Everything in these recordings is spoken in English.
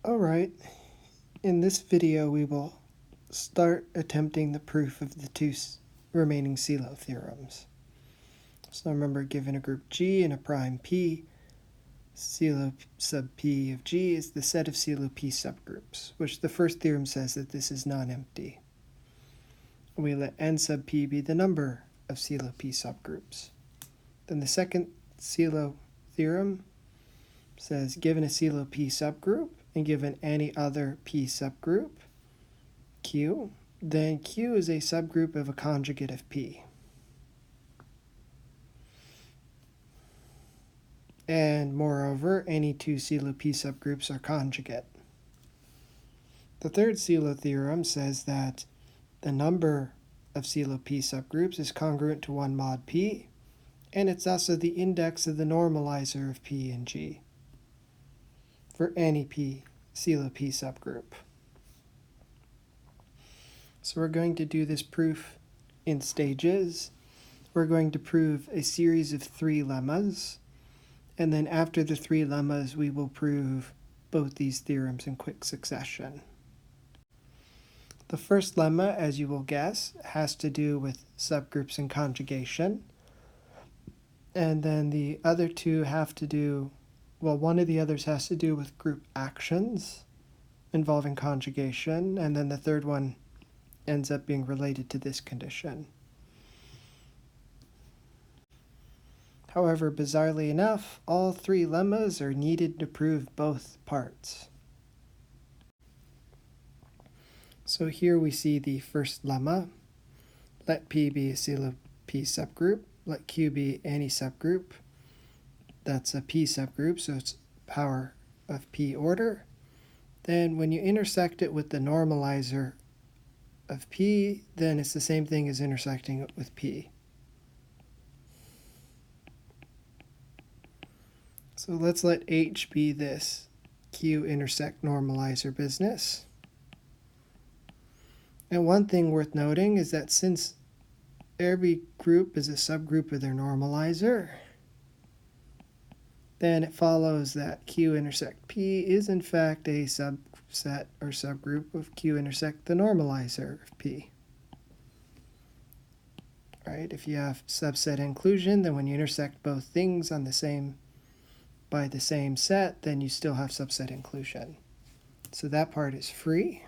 Alright, in this video we will start attempting the proof of the two remaining Sylow theorems. So remember, given a group G and a prime P, Sylow sub P of G is the set of Sylow P subgroups, which the first theorem says that this is non-empty. We let n sub P be the number of Sylow P subgroups. Then the second Sylow theorem says given a Sylow P subgroup and given any other P subgroup, Q, then Q is a subgroup of a conjugate of P. And moreover, any two Sylow P subgroups are conjugate. The third Sylow theorem says that the number of Sylow P subgroups is congruent to 1 mod P, and it's also the index of the normalizer of P and G for any Sylow P subgroup. So we're going to do this proof in stages. We're going to prove a series of 3 lemmas, and then after the 3 lemmas we will prove both these theorems in quick succession. The first lemma, as you will guess, has to do with subgroups and conjugation, and then the other two have to do, well, one of the others has to do with group actions involving conjugation, and then the third one ends up being related to this condition. However, bizarrely enough, all 3 lemmas are needed to prove both parts. So here we see the first lemma. Let P be a Sylow P subgroup. Let Q be any subgroup. That's a P subgroup, so it's power of P order. Then when you intersect it with the normalizer of P, then it's the same thing as intersecting it with P. So let's let H be this Q intersect normalizer business. And one thing worth noting is that since every group is a subgroup of their normalizer, then it follows that Q intersect P is in fact a subset or subgroup of Q intersect the normalizer of P. Right? If you have subset inclusion, then when you intersect both things on the same by the same set, then you still have subset inclusion. So that part is free.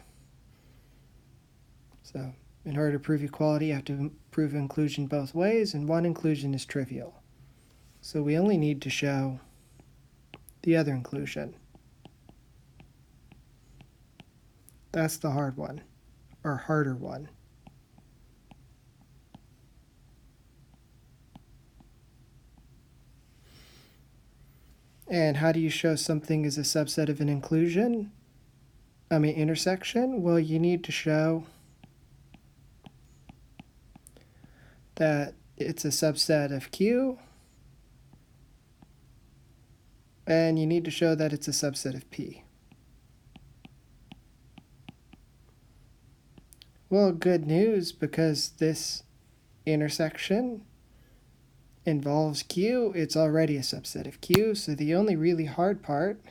So in order to prove equality, you have to prove inclusion both ways, and one inclusion is trivial. So we only need to show the other inclusion. That's the hard one, or harder one. And how do you show something is a subset of an intersection? Well, you need to show that it's a subset of Q, and you need to show that it's a subset of P. Well, good news, because this intersection involves Q, it's already a subset of Q, so the only really hard part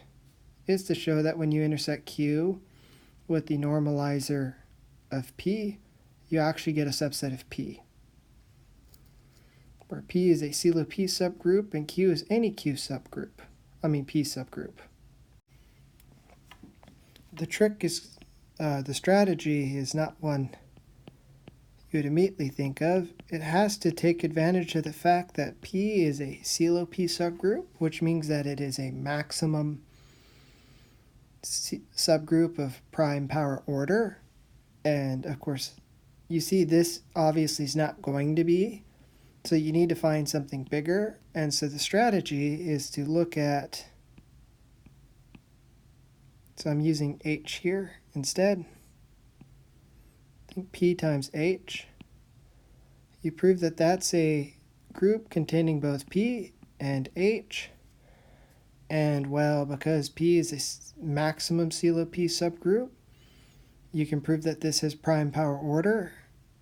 is to show that when you intersect Q with the normalizer of P, you actually get a subset of P, where P is a Sylow P subgroup and Q is any P subgroup. The trick is, the strategy is not one you would immediately think of. It has to take advantage of the fact that P is a Sylow P subgroup, which means that it is a maximum subgroup of prime power order. And of course, you see this obviously is not going to be, so you need to find something bigger. And so the strategy is to look at, so I'm using H here instead. Think P times H. You prove that that's a group containing both P and H. And well, because P is a maximum Sylow P subgroup, you can prove that this has prime power order,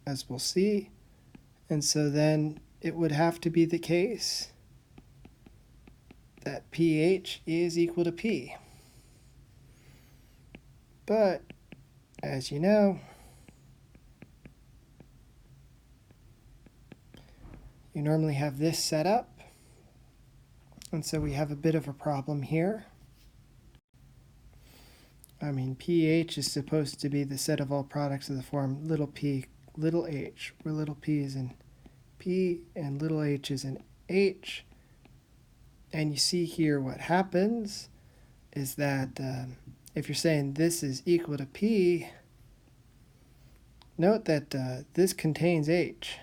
as we'll see. And so then it would have to be the case that pH is equal to P. But as you know, you normally have this set up, and so we have a bit of a problem here. I mean, pH is supposed to be the set of all products of the form little p, little h, where little p is in P and little h is in H. And you see here what happens is that if you're saying this is equal to P, note that this contains H.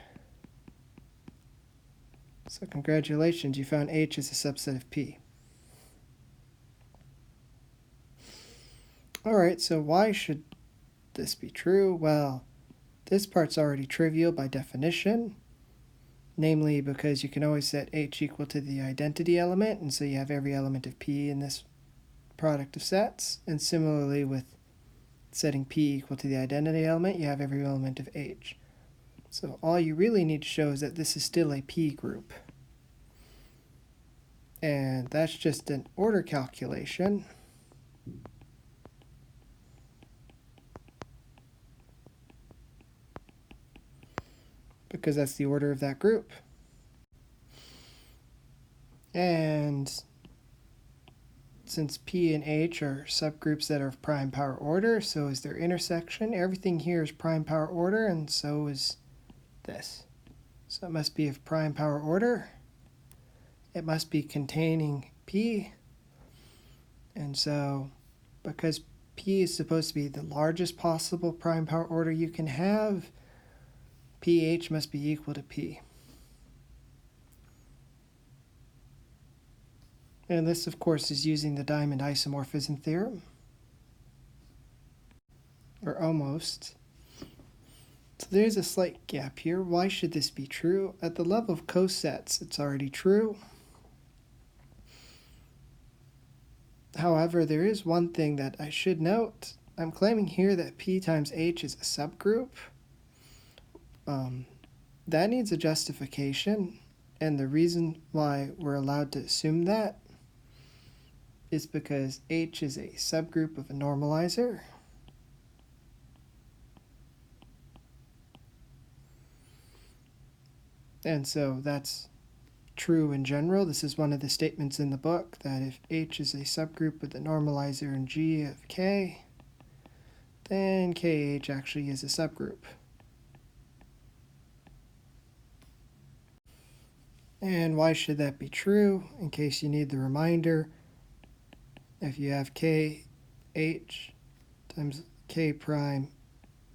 So congratulations, you found H is a subset of P. Alright, so why should this be true? Well, this part's already trivial by definition, namely because you can always set H equal to the identity element, and so you have every element of P in this product of sets. And similarly with setting P equal to the identity element, you have every element of H. So all you really need to show is that this is still a P group. And that's just an order calculation. Because that's the order of that group. And since P and H are subgroups that are of prime power order, so is their intersection. Everything here is prime power order, and so is this. So it must be of prime power order. It must be containing P. And so, because P is supposed to be the largest possible prime power order you can have, pH must be equal to P. And this, of course, is using the diamond isomorphism theorem. Or almost. So there's a slight gap here. Why should this be true? At the level of cosets, it's already true. However, there is one thing that I should note. I'm claiming here that P times H is a subgroup. That needs a justification, and the reason why we're allowed to assume that is because H is a subgroup of a normalizer. And so that's true in general. This is one of the statements in the book, that if H is a subgroup with a normalizer in G of K, then KH actually is a subgroup. And why should that be true? In case you need the reminder, if you have KH times K prime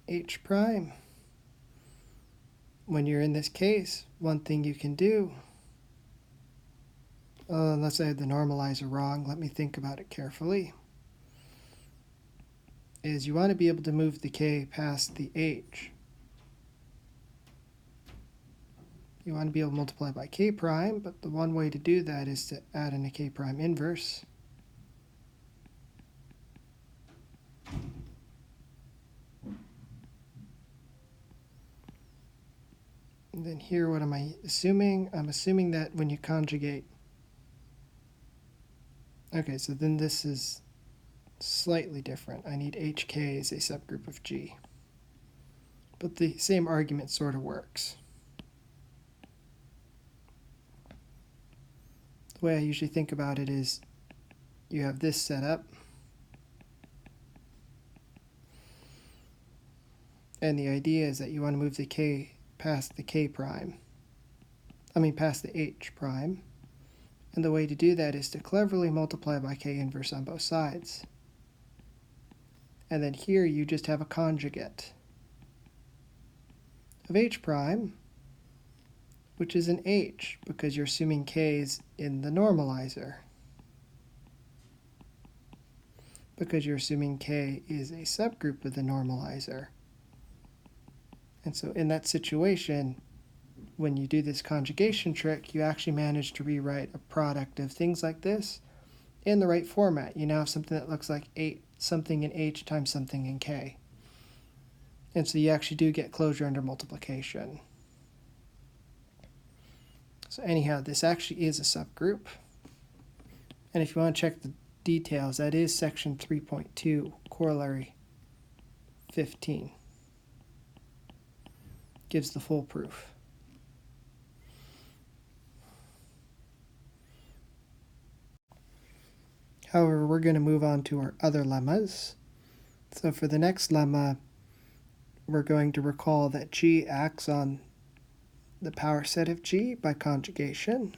H prime, when you're in this case, one thing you can do, unless I had the normalizer wrong, let me think about it carefully, is you want to be able to move the K past the H. You want to be able to multiply by K prime, but the one way to do that is to add in a K prime inverse. And then here, what am I assuming? I'm assuming that when you conjugate. Okay, so then this is slightly different. I need HK as a subgroup of G. But the same argument sort of works. The way I usually think about it is you have this set up, and the idea is that you want to move the K past the K prime. Past the H prime. And the way to do that is to cleverly multiply by K inverse on both sides. And then here you just have a conjugate of H prime, which is an H, because you're assuming K is in the normalizer. Because you're assuming K is a subgroup of the normalizer. And so in that situation, when you do this conjugation trick, you actually manage to rewrite a product of things like this in the right format. You now have something that looks like something in H times something in K. And so you actually do get closure under multiplication. So anyhow, this actually is a subgroup. And if you want to check the details, that is section 3.2, corollary 15. Gives the full proof. However, we're going to move on to our other lemmas. So for the next lemma, we're going to recall that G acts on the power set of G by conjugation.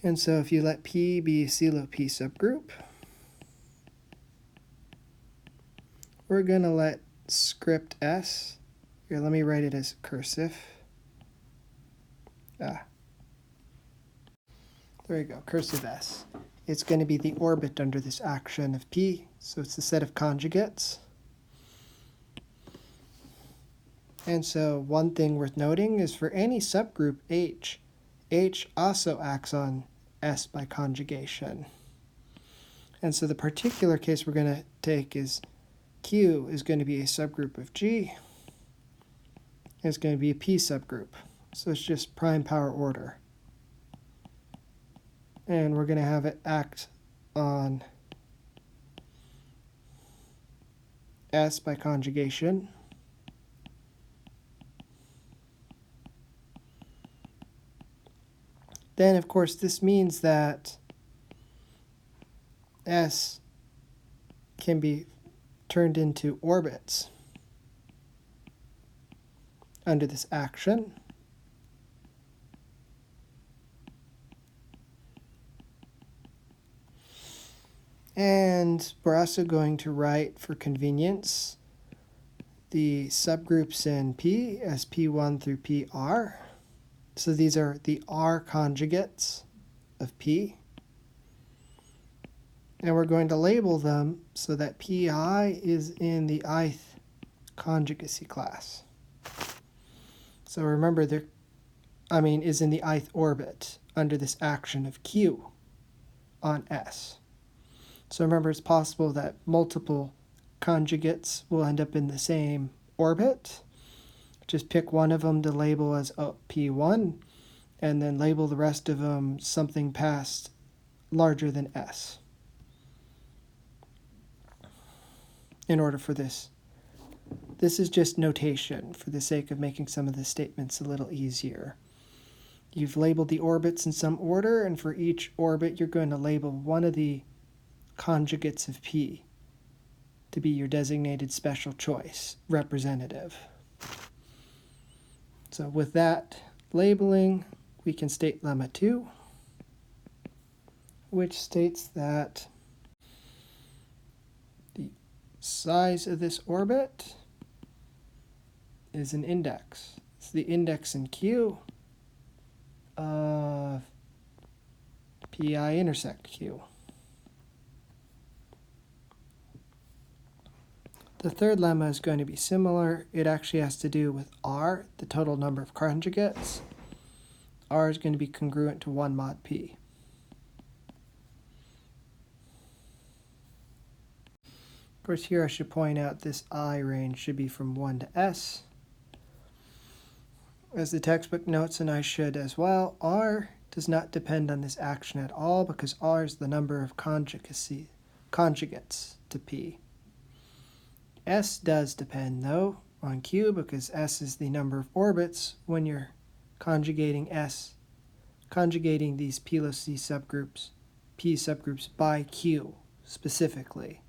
And so if you let P be a Sylow P subgroup, we're going to let script S, here let me write it as cursive. There you go, cursive S. It's going to be the orbit under this action of P, so it's the set of conjugates. And so one thing worth noting is for any subgroup H, H also acts on S by conjugation. And so the particular case we're going to take is Q is going to be a subgroup of G. It's going to be a P subgroup. So it's just prime power order. And we're going to have it act on S by conjugation. Then, of course, this means that S can be turned into orbits under this action. And we're also going to write, for convenience, the subgroups in P as P1 through PR. So these are the R conjugates of P. And we're going to label them so that PI is in the ith conjugacy class. So remember, is in the ith orbit under this action of Q on S. So remember, it's possible that multiple conjugates will end up in the same orbit. Just pick one of them to label as P1, and then label the rest of them something past larger than S in order for this. This is just notation for the sake of making some of the statements a little easier. You've labeled the orbits in some order, and for each orbit you're going to label one of the conjugates of P to be your designated special choice representative. So with that labeling, we can state lemma 2, which states that the size of this orbit is an index. It's the index in Q of PI intersect Q. The third lemma is going to be similar. It actually has to do with R, the total number of conjugates. R is going to be congruent to 1 mod P. Of course, here I should point out this I range should be from 1 to S. As the textbook notes, and I should as well, R does not depend on this action at all because R is the number of conjugates to P. S does depend, though, on Q because S is the number of orbits when you're conjugating these P-less subgroups, P subgroups by Q specifically.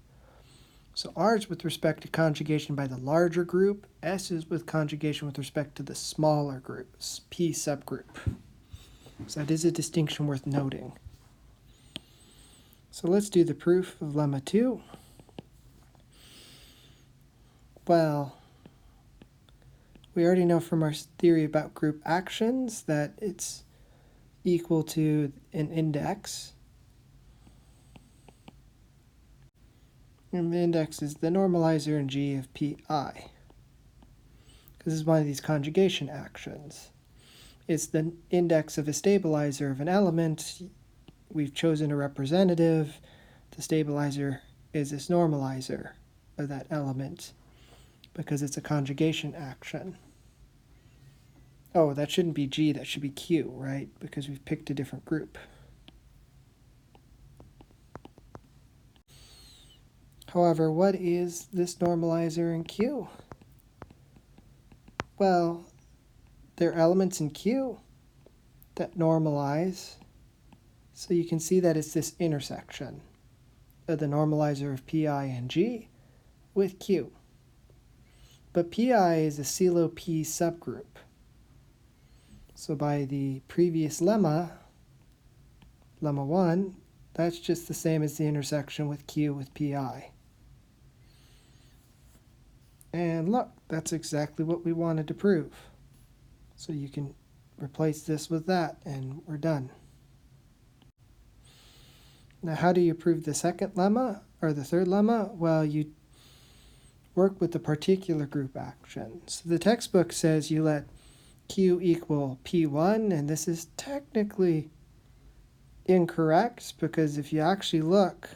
So R is with respect to conjugation by the larger group. S is with conjugation with respect to the smaller group, P subgroup. So that is a distinction worth noting. So let's do the proof of lemma 2. Well, we already know from our theory about group actions that it's equal to an index. And the index is the normalizer in G of PI. This is one of these conjugation actions. It's the index of a stabilizer of an element. We've chosen a representative. The stabilizer is this normalizer of that element because it's a conjugation action. Oh, that shouldn't be G, that should be Q, right? Because we've picked a different group. However, what is this normalizer in Q? Well, there are elements in Q that normalize, so you can see that it's this intersection of the normalizer of PI and G with Q. But PI is a Sylow P subgroup. So by the previous lemma, lemma 1, that's just the same as the intersection with Q with PI. And look, that's exactly what we wanted to prove. So you can replace this with that, and we're done. Now, how do you prove the second lemma, or the third lemma? Well, you work with the particular group action. So the textbook says you let Q equal P1, and this is technically incorrect, because if you actually look,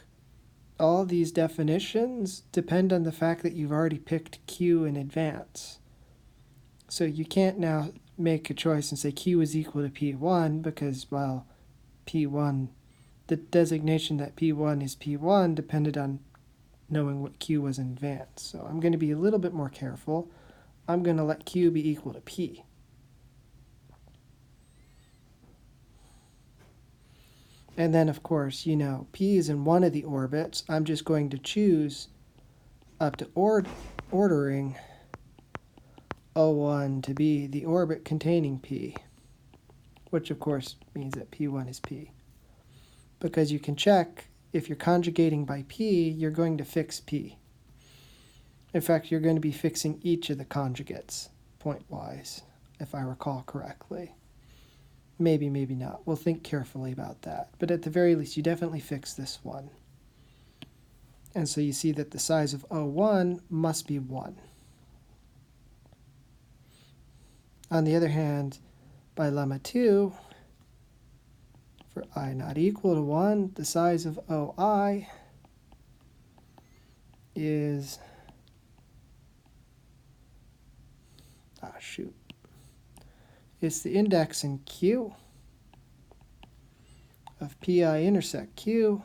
all these definitions depend on the fact that you've already picked Q in advance. So you can't now make a choice and say Q is equal to P1 because, well, P1, the designation that P1 is P1 depended on knowing what Q was in advance. So I'm going to be a little bit more careful. I'm going to let Q be equal to P. And then, of course, you know, P is in one of the orbits. I'm just going to choose up to ordering O1 to be the orbit containing P, which, of course, means that P1 is P. Because you can check, if you're conjugating by P, you're going to fix P. In fact, you're going to be fixing each of the conjugates, point-wise, if I recall correctly. Maybe, maybe not. We'll think carefully about that. But at the very least, you definitely fix this one. And so you see that the size of O1 must be 1. On the other hand, by lemma 2, for I not equal to 1, the size of OI is, it's the index in Q of PI intersect Q,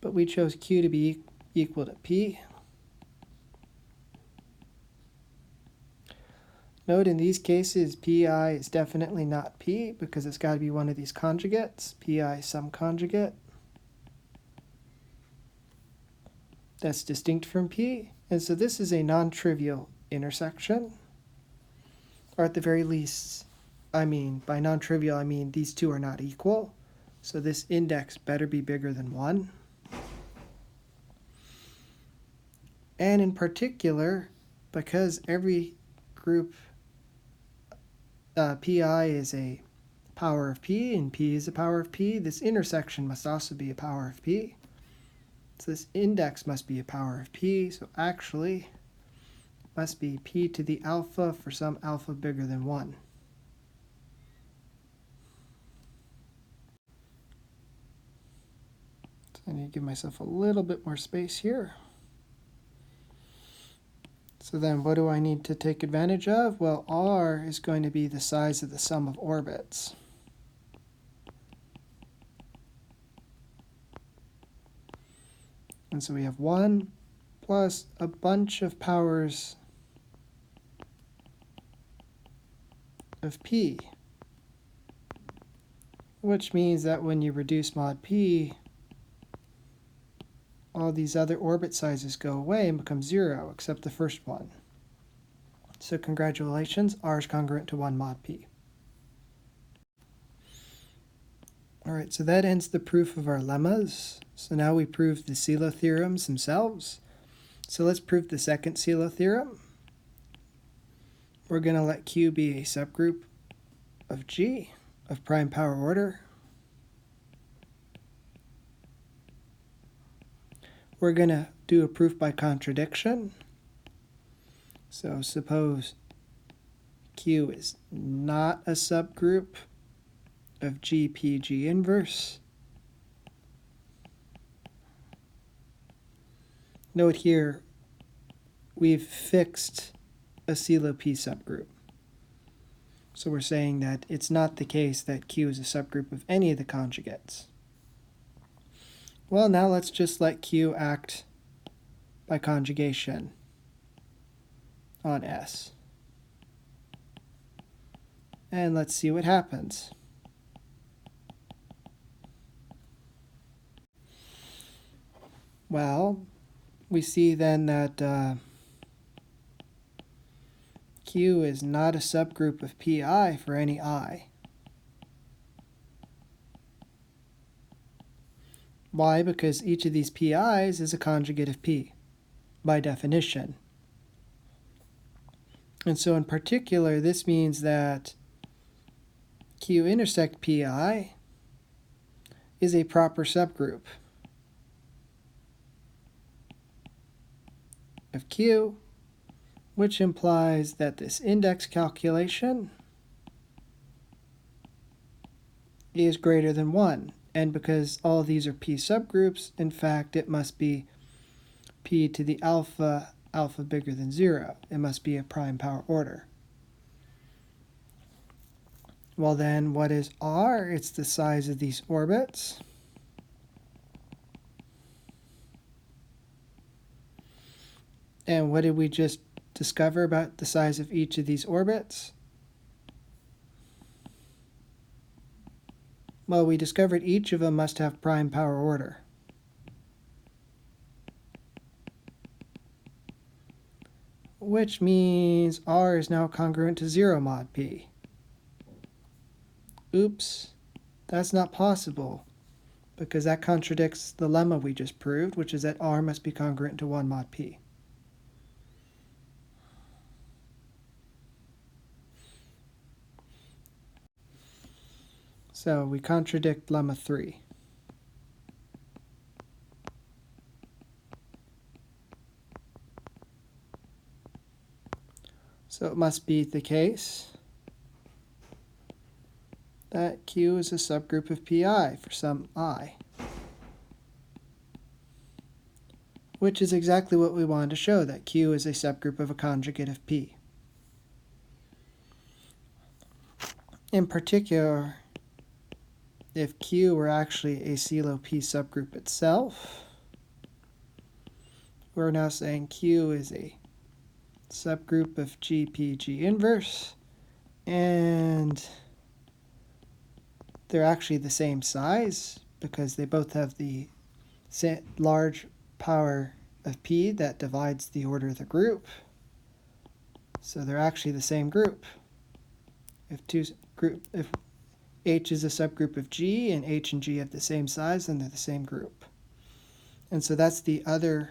but we chose Q to be equal to P. Note in these cases, PI is definitely not P because it's got to be one of these conjugates, PI some conjugate. That's distinct from P. And so this is a non-trivial intersection. Or at the very least, by non-trivial, I mean these two are not equal. So this index better be bigger than 1. And in particular, because every group PI is a power of P and P is a power of P, this intersection must also be a power of P. So this index must be a power of P, so actually must be P to the alpha for some alpha bigger than 1. So I need to give myself a little bit more space here. So then what do I need to take advantage of? Well, R is going to be the size of the sum of orbits. And so we have 1 plus a bunch of powers of P, which means that when you reduce mod P, all these other orbit sizes go away and become 0, except the first one. So congratulations, R is congruent to 1 mod P. All right, so that ends the proof of our lemmas. So now we proved the Sylow theorems themselves. So let's prove the second Sylow theorem. We're going to let Q be a subgroup of G of prime power order. We're going to do a proof by contradiction. So suppose Q is not a subgroup of GPG inverse. Note here, we've fixed a Sylow P subgroup. So we're saying that it's not the case that Q is a subgroup of any of the conjugates. Well, now let's just let Q act by conjugation on S. And let's see what happens. Well, we see then that Q is not a subgroup of PI for any I. Why? Because each of these PIs is a conjugate of P, by definition. And so in particular, this means that Q intersect PI is a proper subgroup of Q, which implies that this index calculation is greater than 1. And because all of these are P subgroups, in fact, it must be P to the alpha, alpha bigger than 0. It must be a prime power order. Well then, what is R? It's the size of these orbits. And what did we just discover about the size of each of these orbits? Well, we discovered each of them must have prime power order. Which means R is now congruent to 0 mod P. Oops, that's not possible, because that contradicts the lemma we just proved, which is that R must be congruent to 1 mod P. So we contradict lemma 3. So it must be the case that Q is a subgroup of PI for some I, which is exactly what we wanted to show, that Q is a subgroup of a conjugate of P. In particular, if Q were actually a Sylow P subgroup itself, we're now saying Q is a subgroup of GPG inverse, and they're actually the same size because they both have the large power of P that divides the order of the group. So they're actually the same group. If H is a subgroup of G and H and G have the same size, then they're the same group. And so that's the other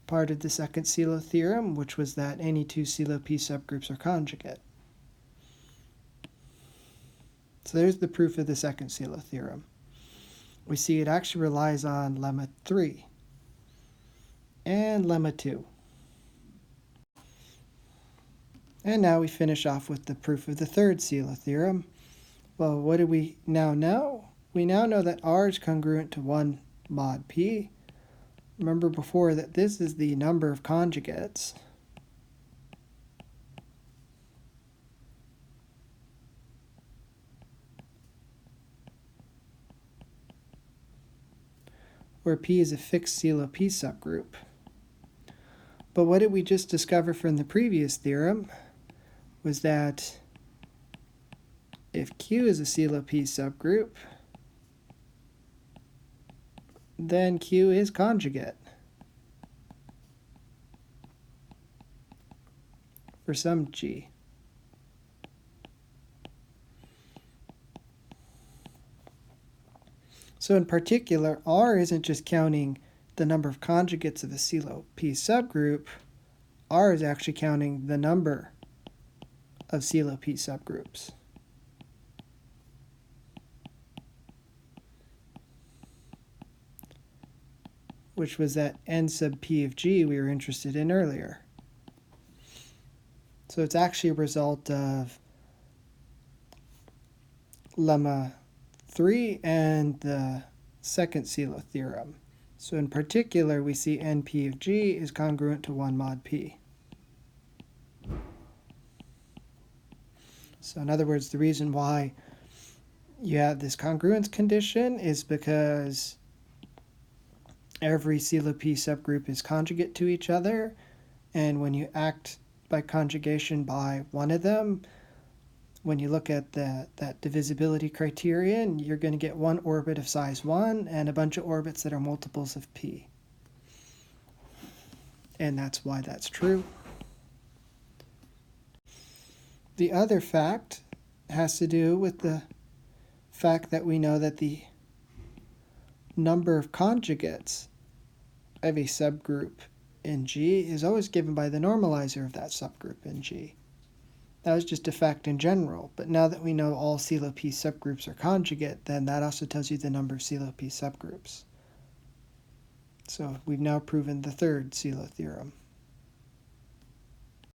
part of the second Sylow theorem, which was that any two Sylow P subgroups are conjugate. So there's the proof of the second Sylow theorem. We see it actually relies on lemma 3 and lemma 2. And now we finish off with the proof of the third Sylow theorem. Well, what do we now know? We now know that R is congruent to 1 mod P. Remember before that this is the number of conjugates. Where P is a fixed Sylow P subgroup. But what did we just discover from the previous theorem was that if Q is a Sylow P subgroup, then Q is conjugate for some G. So in particular, R isn't just counting the number of conjugates of a Sylow P subgroup. R is actually counting the number of Sylow P subgroups. Which was that n sub P of G we were interested in earlier. So it's actually a result of lemma 3 and the second Sylow theorem. So in particular, we see NP of G is congruent to 1 mod P. So in other words, the reason why you have this congruence condition is because every Sylow P subgroup is conjugate to each other, and when you act by conjugation by one of them, when you look at that divisibility criterion, you're going to get one orbit of size 1 and a bunch of orbits that are multiples of P. And that's why that's true. The other fact has to do with the fact that we know that the number of conjugates of a subgroup in G is always given by the normalizer of that subgroup in G. That was just a fact in general, but now that we know all Sylow P subgroups are conjugate, then that also tells you the number of Sylow P subgroups. So we've now proven the third Sylow theorem.